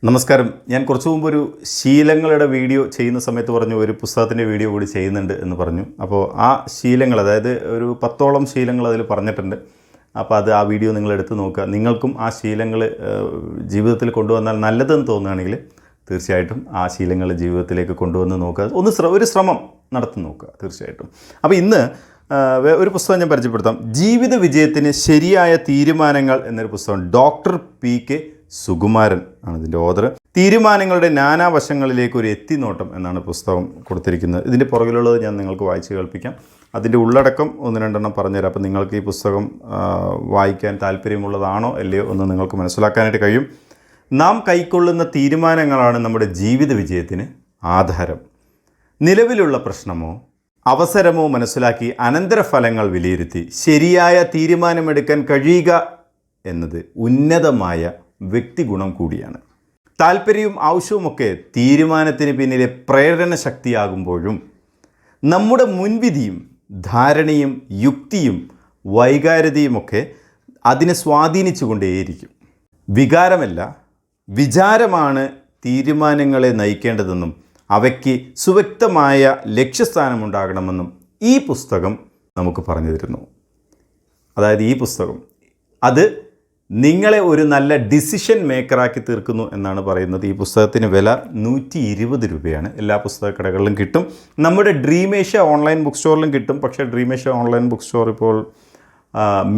നമസ്കാരം. ഞാൻ കുറച്ച് മുമ്പ് ഒരു ശീലങ്ങളുടെ വീഡിയോ ചെയ്യുന്ന സമയത്ത് പറഞ്ഞു ഒരു പുസ്തകത്തിൻ്റെ വീഡിയോ കൂടി ചെയ്യുന്നുണ്ട് എന്ന് പറഞ്ഞു. അപ്പോൾ ആ ശീലങ്ങൾ, അതായത് ഒരു 10ഓളം ശീലങ്ങൾ അതിൽ പറഞ്ഞിട്ടുണ്ട്. അപ്പോൾ ആ വീഡിയോ നിങ്ങൾ എടുത്ത് നോക്കുക. നിങ്ങൾക്കും ആ ശീലങ്ങൾ ജീവിതത്തിൽ കൊണ്ടുവന്നാൽ നല്ലതെന്ന് തോന്നുകയാണെങ്കിൽ തീർച്ചയായിട്ടും ആ ശീലങ്ങൾ ജീവിതത്തിലേക്ക് കൊണ്ടുവന്ന് നോക്കുക. ഒരു ശ്രമം നടത്തി നോക്കുക തീർച്ചയായിട്ടും. അപ്പോൾ ഇന്ന് ഒരു പുസ്തകം ഞാൻ പരിചയപ്പെടുത്താം. ജീവിത വിജയത്തിന് ശരിയായ തീരുമാനങ്ങൾ എന്നൊരു പുസ്തകം. Doctor P K. സുകുമാരൻ ആണ് ഇതിൻ്റെ ഓതർ. തീരുമാനങ്ങളുടെ നാനാവശങ്ങളിലേക്ക് ഒരു എത്തിനോട്ടം എന്നാണ് പുസ്തകം കൊടുത്തിരിക്കുന്നത്. ഇതിൻ്റെ പുറകിലുള്ളത് ഞാൻ നിങ്ങൾക്ക് വായിച്ച് കേൾപ്പിക്കാം. അതിൻ്റെ ഉള്ളടക്കം 1-2 പറഞ്ഞുതരാം. അപ്പോൾ നിങ്ങൾക്ക് ഈ പുസ്തകം വായിക്കാൻ താല്പര്യമുള്ളതാണോ അല്ലയോ എന്ന് നിങ്ങൾക്ക് മനസ്സിലാക്കാനായിട്ട് കഴിയും. നാം കൈക്കൊള്ളുന്ന തീരുമാനങ്ങളാണ് നമ്മുടെ ജീവിത വിജയത്തിന് ആധാരം. നിലവിലുള്ള പ്രശ്നമോ അവസരമോ മനസ്സിലാക്കി അനന്തരഫലങ്ങൾ വിലയിരുത്തി ശരിയായ തീരുമാനമെടുക്കാൻ കഴിയുക എന്നത് ഉന്നതമായ വ്യക്തിഗുണം കൂടിയാണ്. താല്പര്യവും ആവശ്യവുമൊക്കെ തീരുമാനത്തിന് പിന്നിലെ പ്രേരണ ശക്തിയാകുമ്പോഴും നമ്മുടെ മുൻവിധിയും ധാരണയും യുക്തിയും വൈകാര്യതയുമൊക്കെ അതിനെ സ്വാധീനിച്ചു കൊണ്ടേയിരിക്കും. വികാരമല്ല, വിചാരമാണ് തീരുമാനങ്ങളെ നയിക്കേണ്ടതെന്നും അവയ്ക്ക് സുവ്യക്തമായ ലക്ഷ്യസ്ഥാനമുണ്ടാകണമെന്നും ഈ പുസ്തകം നമുക്ക് പറഞ്ഞു തരുന്നു. അതായത് ഈ പുസ്തകം അത് നിങ്ങളെ ഒരു നല്ല ഡിസിഷൻ മേക്കറാക്കി തീർക്കുന്നു എന്നാണ് പറയുന്നത്. ഈ പുസ്തകത്തിന് വില 120 രൂപയാണ്. എല്ലാ പുസ്തക കടകളിലും കിട്ടും. നമ്മുടെ ഡ്രീമേഷ്യ ഓൺലൈൻ ബുക്ക് സ്റ്റോറിലും കിട്ടും. പക്ഷേ ഡ്രീമേഷ്യ ഓൺലൈൻ ബുക്ക് സ്റ്റോർ ഇപ്പോൾ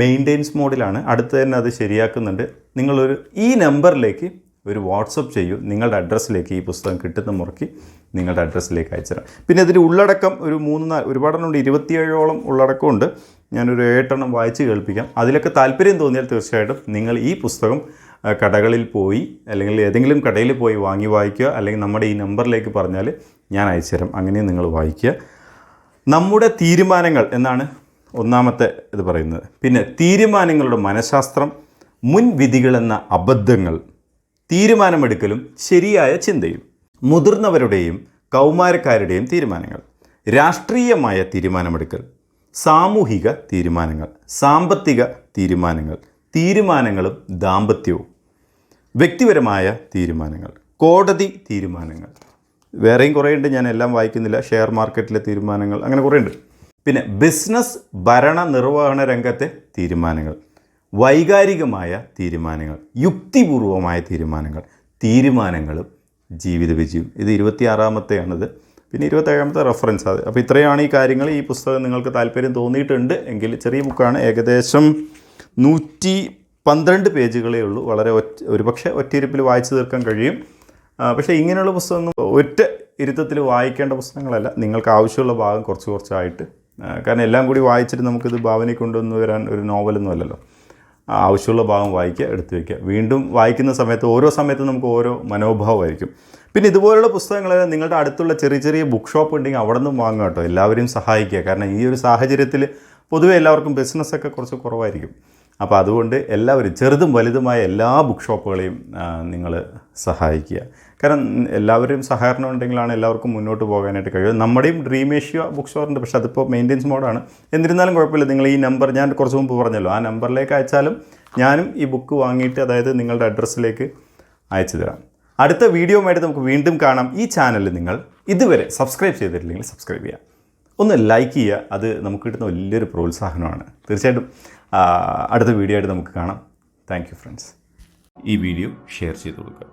മെയിൻ്റെനൻസ് മോഡിലാണ്. അടുത്ത് തന്നെ അത് ശരിയാക്കുന്നുണ്ട്. ഈ നമ്പറിലേക്ക് ഒരു വാട്സപ്പ് ചെയ്യൂ. നിങ്ങളുടെ അഡ്രസ്സിലേക്ക് ഈ പുസ്തകം കിട്ടുന്ന മുറയ്ക്ക് നിങ്ങളുടെ അഡ്രസ്സിലേക്ക് അയച്ചുതരാം. പിന്നെ ഇതിൻ്റെ ഉള്ളടക്കം ഒരു 3-4 ഒരുപാടെണ്ണമുണ്ട്. 27ഓളം ഉള്ളടക്കമുണ്ട്. ഞാനൊരു 8 വായിച്ച് കേൾപ്പിക്കാം. അതിലൊക്കെ താല്പര്യം തോന്നിയാൽ തീർച്ചയായിട്ടും നിങ്ങൾ ഈ പുസ്തകം കടകളിൽ പോയി അല്ലെങ്കിൽ ഏതെങ്കിലും കടയിൽ പോയി വാങ്ങി വായിക്കുക. അല്ലെങ്കിൽ നമ്മുടെ ഈ നമ്പറിലേക്ക് പറഞ്ഞാൽ ഞാൻ അയച്ചുതരാം. അങ്ങനെ നിങ്ങൾ വായിക്കുക. നമ്മുടെ തീരുമാനങ്ങൾ എന്നാണ് ഒന്നാമത്തെ ഇത് പറയുന്നത്. പിന്നെ തീരുമാനങ്ങളുടെ മനഃശാസ്ത്രം, മുൻവിധികളെന്ന അബദ്ധങ്ങൾ, തീരുമാനമെടുക്കലും ശരിയായ ചിന്തയും, മുതിർന്നവരുടെയും കൗമാരക്കാരുടെയും തീരുമാനങ്ങൾ, രാഷ്ട്രീയമായ തീരുമാനമെടുക്കൽ, സാമൂഹിക തീരുമാനങ്ങൾ, സാമ്പത്തിക തീരുമാനങ്ങൾ, തീരുമാനങ്ങളും ദാമ്പത്യവും, വ്യക്തിപരമായ തീരുമാനങ്ങൾ, കോടതി തീരുമാനങ്ങൾ, വേറെയും കുറേ ഉണ്ട്. ഞാൻ എല്ലാം വായിക്കുന്നില്ല. ഷെയർ മാർക്കറ്റിലെ തീരുമാനങ്ങൾ, അങ്ങനെ കുറേ ഉണ്ട്. പിന്നെ ബിസിനസ് ഭരണ നിർവഹണ രംഗത്തെ തീരുമാനങ്ങൾ, വൈകാരികമായ തീരുമാനങ്ങൾ, യുക്തിപൂർവമായ തീരുമാനങ്ങൾ, തീരുമാനങ്ങളും ജീവിത വിജയവും. ഇത് 26-ാമത്തെയാണിത്. പിന്നെ 27-ാമത്തെ റെഫറൻസ് അത്. അപ്പോൾ ഇത്രയാണ് ഈ കാര്യങ്ങൾ. ഈ പുസ്തകം നിങ്ങൾക്ക് താല്പര്യം തോന്നിയിട്ടുണ്ട് എങ്കിൽ, ചെറിയ ബുക്കാണ്, ഏകദേശം 112 പേജുകളേ ഉള്ളൂ. വളരെ ഒരുപക്ഷെ ഒറ്റയിരുപ്പിൽ വായിച്ചു തീർക്കാൻ കഴിയും. പക്ഷേ ഇങ്ങനെയുള്ള പുസ്തകങ്ങൾ ഒറ്റ ഇരുത്തത്തിൽ വായിക്കേണ്ട പുസ്തകങ്ങളല്ല. നിങ്ങൾക്ക് ആവശ്യമുള്ള ഭാഗം കുറച്ചായിട്ട്, കാരണം എല്ലാം കൂടി വായിച്ചിട്ട് നമുക്കിത് ഭാവനയിൽ കൊണ്ടുവന്ന് വരാൻ ഒരു നോവലൊന്നും അല്ലല്ലോ. ആവശ്യമുള്ള ഭാഗം വായിക്കുക, എടുത്തു വയ്ക്കുക. വീണ്ടും വായിക്കുന്ന സമയത്ത് ഓരോ സമയത്തും നമുക്ക് ഓരോ മനോഭാവമായിരിക്കും. പിന്നെ ഇതുപോലുള്ള പുസ്തകങ്ങൾ നിങ്ങളുടെ അടുത്തുള്ള ചെറിയ ബുക്ക് ഷോപ്പ് ഉണ്ടെങ്കിൽ അവിടെ നിന്നും വാങ്ങുക കേട്ടോ. എല്ലാവരെയും സഹായിക്കുക. കാരണം ഈ ഒരു സാഹചര്യത്തിൽ പൊതുവെ എല്ലാവർക്കും ബിസിനസ്സൊക്കെ കുറച്ച് കുറവായിരിക്കും. അപ്പോൾ അതുകൊണ്ട് എല്ലാവരും ചെറുതും വലുതുമായ എല്ലാ ബുക്ക് ഷോപ്പുകളെയും നിങ്ങൾ സഹായിക്കുക. കാരണം എല്ലാവരും സഹകരണം ഉണ്ടെങ്കിലാണ് എല്ലാവർക്കും മുന്നോട്ട് പോകാനായിട്ട് കഴിയും. നമ്മുടെയും ഡ്രീമേഷ്യ ബുക്ക് സ്റ്റോറുണ്ട്. പക്ഷേ അതിപ്പോൾ മെയിൻ്റെനൻസ് മോഡാണ്. എന്നിരുന്നാലും കുഴപ്പമില്ല. നിങ്ങൾ ഈ നമ്പർ ഞാൻ കുറച്ച് മുമ്പ് പറഞ്ഞല്ലോ, ആ നമ്പറിലേക്ക് അയച്ചാലും ഞാനും ഈ ബുക്ക് വാങ്ങിയിട്ട്, അതായത് നിങ്ങളുടെ അഡ്രസ്സിലേക്ക് അയച്ചു തരാം. അടുത്ത വീഡിയോയുമായിട്ട് നമുക്ക് വീണ്ടും കാണാം. ഈ ചാനൽ നിങ്ങൾ ഇതുവരെ സബ്സ്ക്രൈബ് ചെയ്തിട്ടില്ലെങ്കിൽ സബ്സ്ക്രൈബ് ചെയ്യുക, ഒന്ന് ലൈക്ക് ചെയ്യുക. അത് നമുക്ക് കിട്ടുന്ന വലിയൊരു പ്രോത്സാഹനമാണ്. തീർച്ചയായിട്ടും അടുത്ത വീഡിയോ ആയിട്ട് നമുക്ക് കാണാം. Thank you friends. ഈ വീഡിയോ ഷെയർ ചെയ്ത് കൊടുക്കുക.